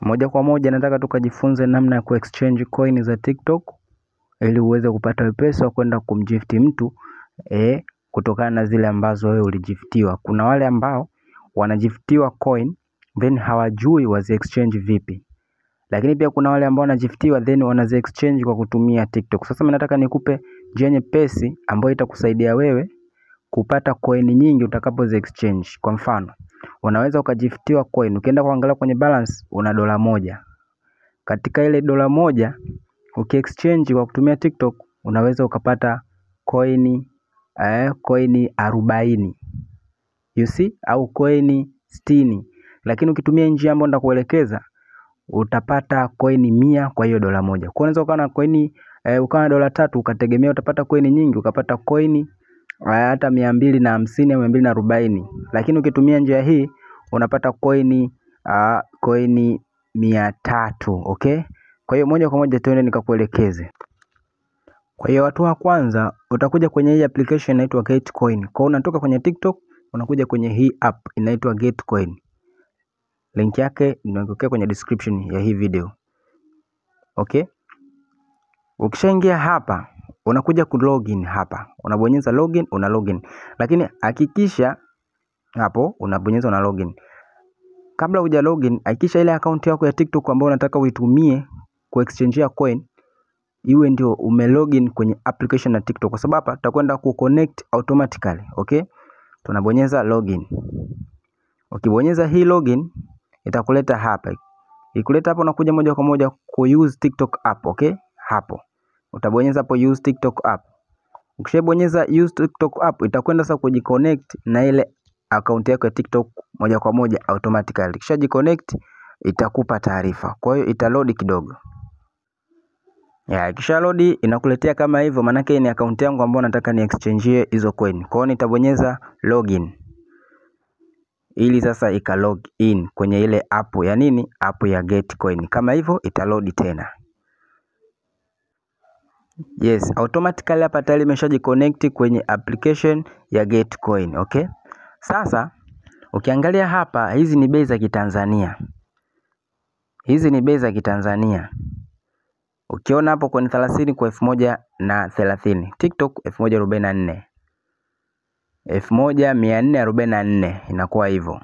Moja kwa moja nataka tukajifunze namna ya kuexchange coin za TikTok ili uweze kupata wepesi wa kwenda kumgifti mtu kutokana na zile ambazo wewe uligiftiwa. Kuna wale ambao wanagiftiwa coin then hawajui wazi exchange vipi. Lakini pia kuna wale ambao wanagiftiwa then wanazi exchange kwa kutumia TikTok. Sasa mimi nataka nikupe njia nyepesi ambayo itakusaidia wewe kupata coin nyingi utakapozi exchange. Kwa mfano, unaweza ukagiftiwa coin, ukienda kuangalia kwenye balance una $1. Katika ile $1 ukiexchange kwa kutumia TikTok unaweza ukapata coin 40. You see, au coin 60. Lakini ukitumia njia ambayo nitakuelekeza utapata coin 100 kwa hiyo $1. Kwa unaweza ukawa na coin ukawa na $3 ukategemea utapata coin nyingi, ukapata coin hata 250 au 240. Lakini ukitumia njia hii unapata coin 300, okay? Kwa hiyo moja kwa moja tuende nikakuelekeze. Kwa hiyo hatua ya kwanza utakuja kwenye hii application inaitwa Getcoin. Kwa hiyo unatoka kwenye TikTok unakuja kwenye hii app inaitwa Getcoin. Link yake nimekuwekea kwenye description ya hii video. Okay? Ukishaingia hapa unakuja ku login hapa. Unabonyeza login, una login. Lakini hakikisha hapo unabonyeza una login. Kabla huja login, hakikisha ile account yako ya TikTok ambayo unataka uitumie ku exchange ya coin iwe ndio umelogin kwenye application ya TikTok, kwa sababu hapa tutakwenda ku connect automatically, okay? Tunabonyeza login. Ukibonyeza hii login itakuleta hapa. Ikuleta hapo unakuja moja kwa moja ku use TikTok app, okay? Hapo utabonyeza hapo use TikTok app. Ukishabonyeza use TikTok app itakwenda sasa kujiconnect na ile account yako ya TikTok moja kwa moja automatically. Kisha itakupa taarifa. Kwa hiyo itaload kidogo. Kisha load inakuletea kama hivyo, maana yake ni account yangu ambayo nataka ni exchange hizo coin. Kwa hiyo nitabonyeza login. Ili sasa log in kwenye ile app ya nini? App ya Getcoin. Kama hivyo itaload tena. Yes, automatically hapa tayari imeshajiconnect kwenye application ya Getcoin, okay? Sasa ukiangalia hapa hizi ni bei za Kitanzania. Hizi ni bei za Kitanzania. Ukiona hapo kwenye 30 kwa 1030. TikTok 1044. 1444 inakuwa hivyo.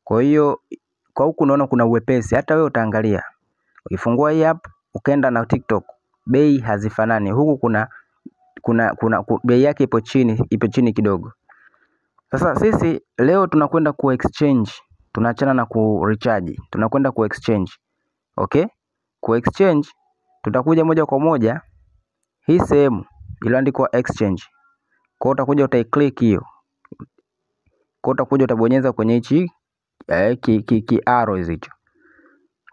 Kwa hiyo kwa huku unaona kuna uwepesi, hata wewe utaangalia. Ukifungua hii app ukaenda na TikTok, bei hazifanani. Huku kuna bei yake ipo chini kidogo. Sasa sisi leo tunakwenda ku exchange, tunaachana na ku recharge, tunakwenda ku exchange. Okay? Ku exchange tutakuja moja kwa moja hii sehemu iliyoandikwa exchange. Kwa utakuja utaiclick hiyo. Kwa utakuja utabonyeza kwenye hichi ki arrows hicho.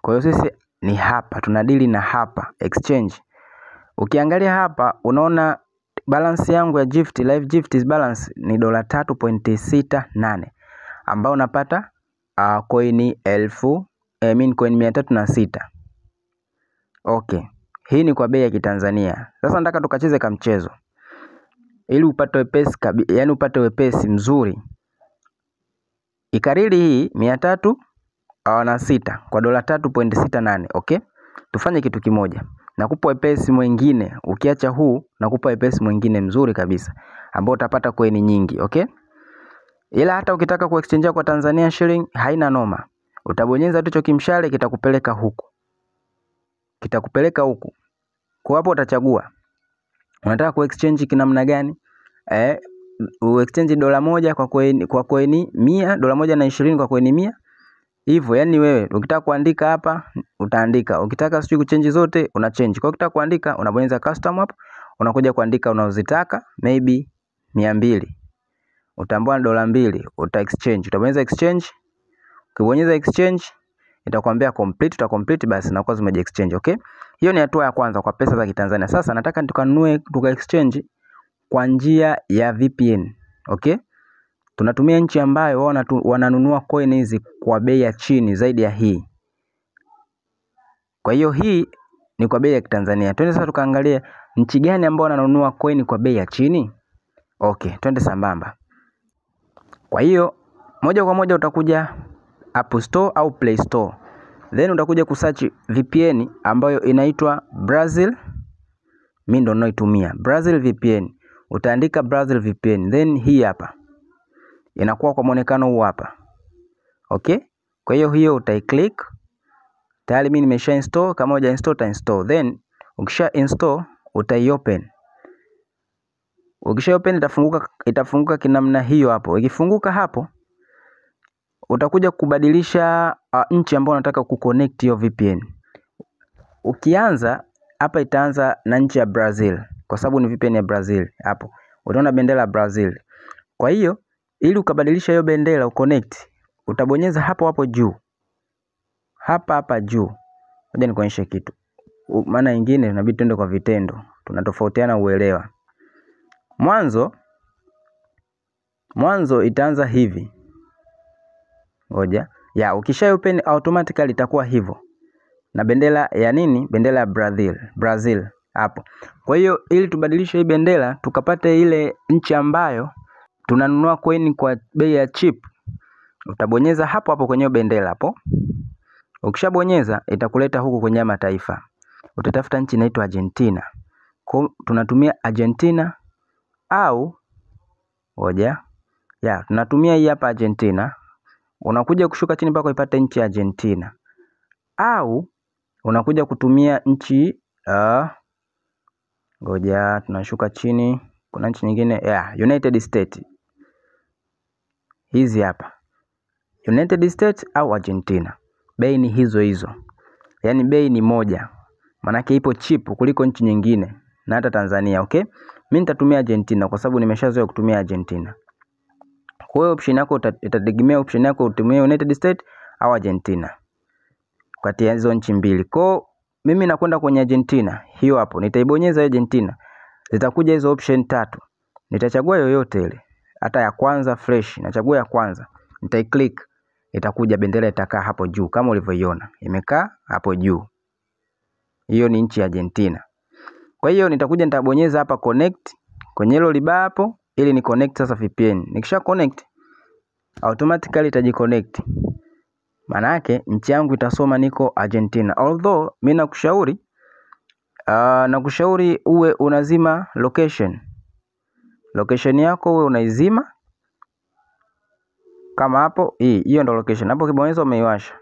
Kwa hiyo sisi ni hapa, tunadili na hapa exchange. Ukiangalia hapa unaona balance yangu ya gift, live gift balance ni $3.68 ambao unapata coin coin 306. Okay. Hii ni kwa bei ya Kitanzania. Sasa nataka tukacheze kama mchezo. Ili upate wepesi yani upate wepesi mzuri. Ikariri hii 306 kwa $3.68, okay? Tufanye kitu kimoja. Nakupa wepesi mwingine, ukiacha huu nakupa wepesi mwingine mzuri kabisa ambao utapata coin nyingi, okay? Ila hata ukitaka ku exchange kwa Tanzania shilling haina noma. Utabonyeza tu hicho kimshale kitakupeleka huku. Kitakupeleka huku. Kwa hapo utachagua unataka ku exchange kinamna gani? Exchange $1 kwa coin 100, $120 kwa coin 100. Hivyo yani wewe ukitaka kuandika hapa utaandika. Ukitaka sijui kuchange zote una change. Kwa ukitaka kuandika unabonyeza custom app, unakuja kuandika unazozitaka, maybe 200. Utaambiwa $2 uta exchange. Utabonyeza exchange. Ukibonyeza exchange itakwambia complete, uta complete basi na kwa zimeje exchange, okay? Hiyo ni hatua ya kwanza kwa pesa za Kitanzania. Sasa nataka tukanunue tuka exchange kwa njia ya VPN, okay? Tunatumia nchi ambayo wananunua coin hizi kwa bei ya chini zaidi ya hii. Kwa hiyo hii ni kwa bei ya Kitanzania. Twende sasa tukaangalia nchi gani ambao wananunua coin kwa bei ya chini. Okay, twende sambamba. Kwa hiyo moja kwa moja utakuja App Store au Play Store. Then utakuja kusearch VPN ambayo inaitwa Brazil. Mimi ndo ninayoitumia Brazil VPN. Utaandika Brazil VPN, then hii hapa inakuwa kwa muonekano huu hapa. Okay? Kwa hiyo utaiclick. Tayari mimi nimesha install. Kama huja install uta install. Then ukisha install utaiopen. Ukisha open itafunguka kinamna hiyo hapo. Ikifunguka hapo utakuja kubadilisha nchi ambayo unataka kuconnect hiyo VPN. Ukianza hapa itaanza na nchi ya Brazil kwa sababu ni VPN ya Brazil hapo. Utaona bendera ya Brazil. Kwa hiyo ili ukabadilisha hiyo bendera uconnect, utabonyeza hapo hapo juu. Hapa juu. Ngoja nikuonyeshe kitu. Maana nyingine inabidi tuende kwa vitendo. Tunatofautiana uelewa. Mwanzo itaanza hivi. Ngoja. Ukisha open automatically itakuwa hivyo. Na bendera ya nini? Bendera ya Brazil hapo. Kwa hiyo ili tubadilishe hii bendera tukapate ile nchi ambayo tunanunua coin kwa bei ya cheap, utabonyeza hapo hapo kwenye bendera hapo. Ukishabonyeza itakuleta huku kwenye mataifa. Utatafuta nchi inaitwa Argentina. Kwa tunatumia Argentina au tunatumia hii hapa Argentina. Unakuja kushuka chini mpaka upate nchi ya Argentina. Au unakuja kutumia nchi tunashuka chini, kuna nchi nyingine United States. Hizi hapa United States au Argentina. Bei ni hizo. Yaani bei ni moja. Manake ipo cheap kuliko nchi nyingine na hata Tanzania, okay? Mimi nitatumia Argentina kwa sababu nimeshazoea kutumia Argentina. Kwa hiyo option yako itategemea option yako utumie United States au Argentina. Kati ya hizo nchi mbili. Kwa mimi nakwenda kwenye Argentina. Hiyo hapo nitaibonyeza Argentina. Zitakuja hizo option 3. Nitachagua yoyote ile. Hata ya kwanza fresh, nachagua ya kwanza. Nitaiclick. Itakuja bendera itakaa hapo juu kama ulivyoiona. Imekaa hapo juu. Hiyo ni nchi ya Argentina. Kwa hiyo nitabonyeza hapa connect kwenye hilo liba hapo ili ni connect sasa VPN. Nikisha connect automatically itajiconnect. Maana yake nchi yangu itasoma niko Argentina. Although mimi nakushauri uwe unazima location. Location yako uwe unaizima. Kama hapo hiyo ndo location. Hapo ukibonyeza umeiwasha.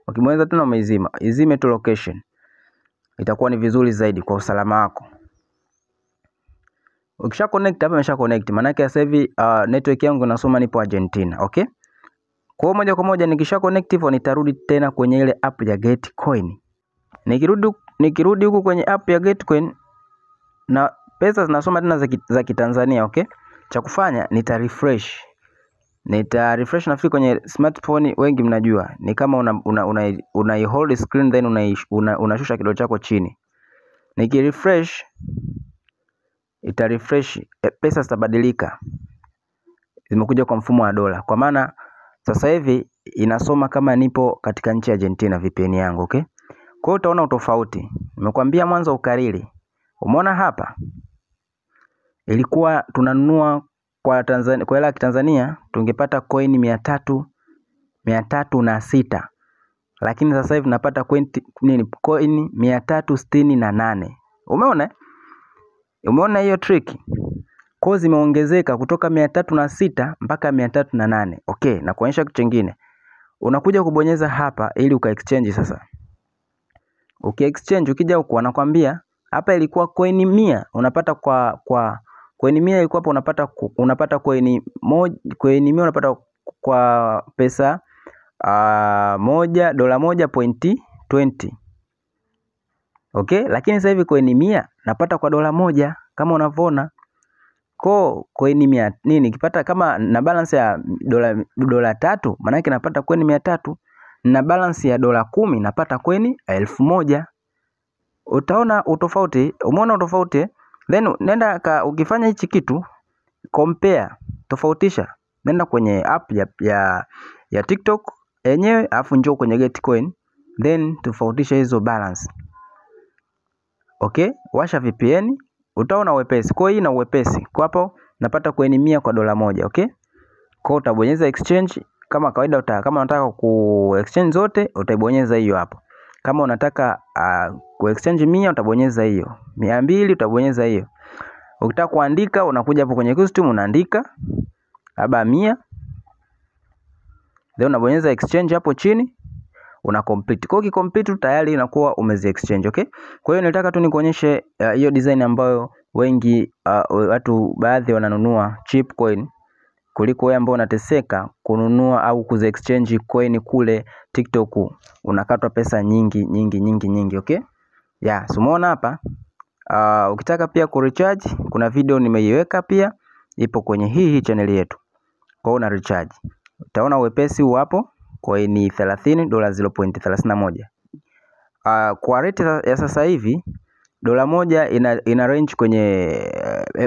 Ukibonyeza tena umeizima. Izime tu location. Itakuwa ni vizuri zaidi kwa usalama wako. Ukisha connect hapa nimesha connect. Maana yake sasa hivi network yangu inasoma nipo Argentina, okay? Kwa moja kwa moja nikisha connect hivyo nitarudi tena kwenye ile app ya Getcoin. Nikirudi huku kwenye app ya Getcoin na pesa zinasoma tena za Kitanzania, okay? Cha kufanya nita refresh nafikiri kwenye smartphone wengi mnajua. Ni kama una hold screen then unashusha kidole chako chini. Nikirefresh refresh pesa zitabadilika. Zimekuja kwa mfumo wa dola. Kwa maana sasa hivi inasoma kama nipo katika nchi ya Argentina VPN yangu, okay? Kwa hiyo utaona utofauti. Nimekuambia mwanzo ukariri. Umeona hapa? Ilikuwa tunanunua kwa Tanzania, kwa hela ya Tanzania tungepata coin 306. Lakini sasa hivi napata coin 368. Umeona? Umeona hiyo trick? Kwa zimeongezeka kutoka 306 mpaka 308. Okay, na kuonyesha kitu kingine. Unakuja kubonyeza hapa ili uka-exchange sasa. Uki-exchange ukija huko anakuambia hapa ilikuwa coin 100 unapata kwa coin 100 ilikuwa hapo unapata coin 100 unapata kwa pesa dola 1.20. Okay, lakini sasa hivi coin 100 napata kwa dola 1 kama unavyoona. Kwa coin 100 nini kipata kama na balance ya dola 3 maana yake napata coin 300 na balance ya dola 10 napata coin 1000. Utaona utofauti, umeona utofauti? Then nenda ukifanya hichi kitu compare, tofautisha. Nenda kwenye app ya TikTok yenyewe afu njoo kwenye Getcoin then tofautisha hizo balance. Okay, washa VPN, utaona uwepesi. Kwa hii na uwepesi. Kwa hapo napata coin 100 kwa dola 1, okay? Kwa utabonyeza exchange kama kawaida kama unataka ku exchange zote utaibonyeza hiyo hapo. Kama unataka ku exchange 100 utabonyeza hiyo, 200 utabonyeza hiyo. Ukitaka kuandika unakuja hapo kwenye custom unaandika labda 100, then unabonyeza exchange hapo chini, una complete. Kwa hiyo complete tayari inakuwa umezi exchange, okay? Kwa hiyo nilitaka tu nikuonyeshe hiyo design ambayo wengi watu baadhi wananunua cheap coin kuliko wewe ambao unateseka kununua au kuzi exchange coin kule TikTok, unakatwa pesa nyingi, okay? Yeah, so umeona hapa. Ukitaka pia ku recharge, kuna video nimeiweka pia, ipo kwenye hii channel yetu. Kwa hiyo una recharge, utaona wepesi hapo, coin 30 $0.31. Kwa rate ya sasa hivi dola moja ina range kwenye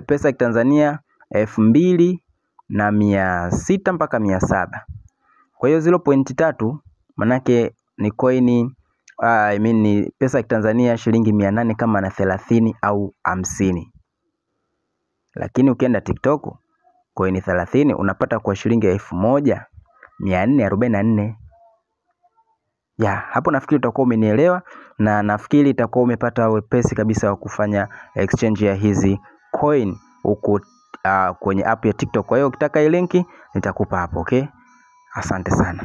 pesa ya Tanzania 2600 mpaka 700. Kwa hiyo 0.3 manake ni coin ni pesa ya Tanzania shilingi 800 kama na 30 au 50. Lakini ukienda TikTok coin 30 unapata kwa shilingi 1444. Ya, hapo nafikiri utakuwa umenielewa na nafikiri itakuwa umepata wepesi kabisa wa kufanya exchange ya hizi coin huko kwenye app ya TikTok. Kwa hiyo ukitaka hii linki nitakupa hapo, okay? Asante sana.